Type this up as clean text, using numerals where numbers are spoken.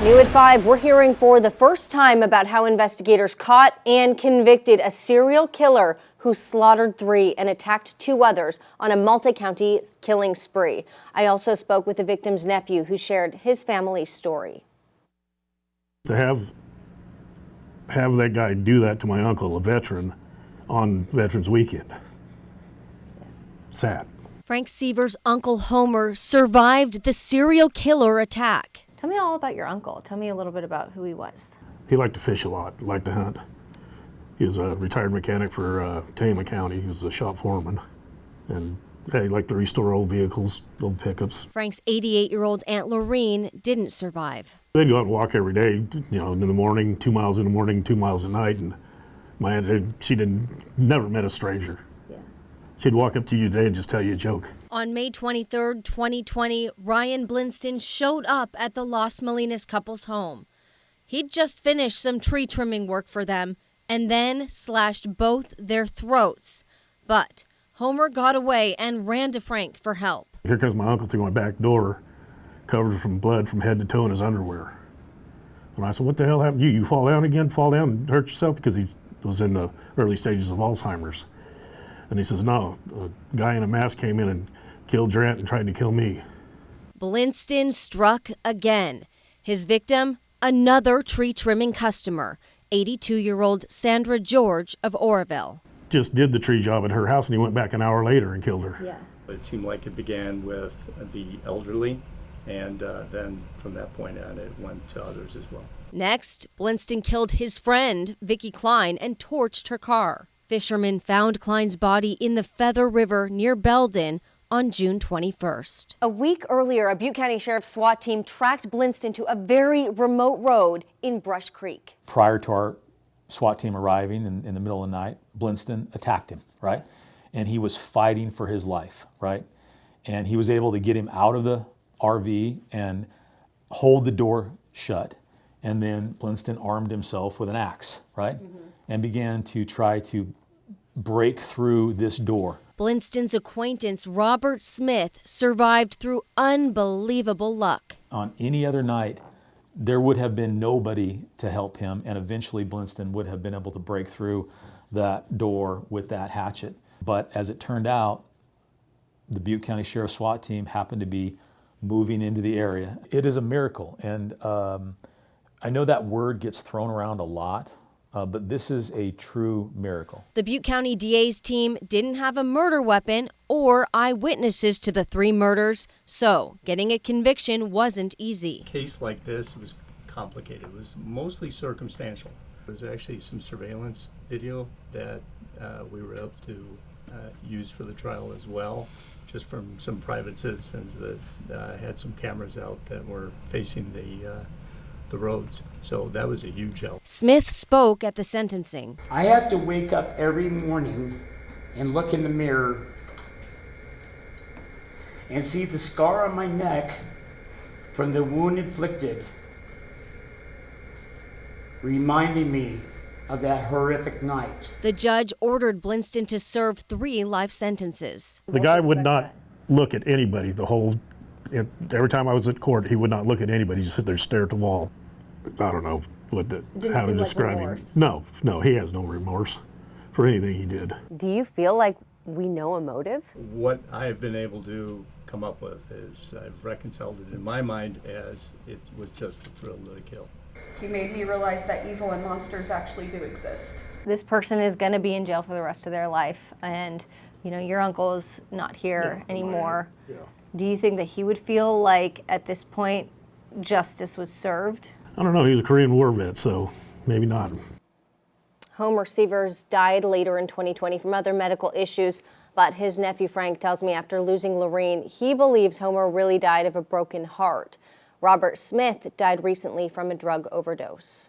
New at 5, we're hearing for the first time about how investigators caught and convicted a serial killer who slaughtered 3 and attacked 2 others on a multi-county killing spree. I also spoke with the victim's nephew who shared his family's story. To have that guy do that to my uncle, a veteran, on Veterans Weekend. Sad. Frank Seaver's uncle Homer survived the serial killer attack. Tell me all about your uncle. Tell me a little bit about who he was. He liked to fish a lot, liked to hunt. He was a retired mechanic for Tama County. He was a shop foreman. And he liked to restore old vehicles, old pickups. Frank's 88-year-old Aunt Lorene didn't survive. They'd go out and walk every day, in the morning, 2 miles in the morning, 2 miles at night. And my aunt, she never met a stranger. She'd walk up to you today and just tell you a joke. On May 23rd, 2020, Ryan Blinston showed up at the Los Molinas couple's home. He'd just finished some tree trimming work for them and then slashed both their throats. But Homer got away and ran to Frank for help. Here comes my uncle through my back door, covered from blood from head to toe in his underwear. And I said, what the hell happened to you? You fall down again, fall down and hurt yourself? Because he was in the early stages of Alzheimer's. And he says, no, a guy in a mask came in and killed Grant and tried to kill me. Blinston struck again. His victim, another tree trimming customer, 82-year-old Sandra George of Oroville. Just did the tree job at her house and he went back an hour later and killed her. Yeah. It seemed like it began with the elderly, and then from that point on it went to others as well. Next, Blinston killed his friend, Vicki Klein, and torched her car. Fishermen found Klein's body in the Feather River near Belden on June 21st. A week earlier, a Butte County Sheriff's SWAT team tracked Blinston to a very remote road in Brush Creek. Prior to our SWAT team arriving in the middle of the night, Blinston attacked him, right? And he was fighting for his life, right? And he was able to get him out of the RV and hold the door shut. And then Blinston armed himself with an axe, right? And began to try to break through this door. Blinston's acquaintance, Robert Smith, survived through unbelievable luck. On any other night, there would have been nobody to help him, and eventually Blinston would have been able to break through that door with that hatchet. But as it turned out, the Butte County Sheriff's SWAT team happened to be moving into the area. It is a miracle, and I know that word gets thrown around a lot, but this is a true miracle. The Butte County DA's team didn't have a murder weapon or eyewitnesses to the 3 murders, so getting a conviction wasn't easy. A case like this was complicated. It was mostly circumstantial. There was actually some surveillance video that we were able to use for the trial as well, just from some private citizens that had some cameras out that were facing the roads. So that was a huge help. Smith spoke at the sentencing. I have to wake up every morning and look in the mirror and see the scar on my neck from the wound inflicted, reminding me of that horrific night. The judge ordered Blinston to serve 3 life sentences. The guy would not look at anybody every time I was at court, he would not look at anybody. He'd just sit there and stare at the wall. I don't know how to describe him. No, he has no remorse for anything he did. Do you feel like we know a motive? What I have been able to come up with is I've reconciled it in my mind as it was just the thrill of the kill. He made me realize that evil and monsters actually do exist. This person is going to be in jail for the rest of their life, and your uncle is not here anymore. Yeah. Do you think that he would feel like at this point justice was served? I don't know, he was a Korean War vet, so maybe not. Homer Severs died later in 2020 from other medical issues, but his nephew Frank tells me after losing Lorene, he believes Homer really died of a broken heart. Robert Smith died recently from a drug overdose.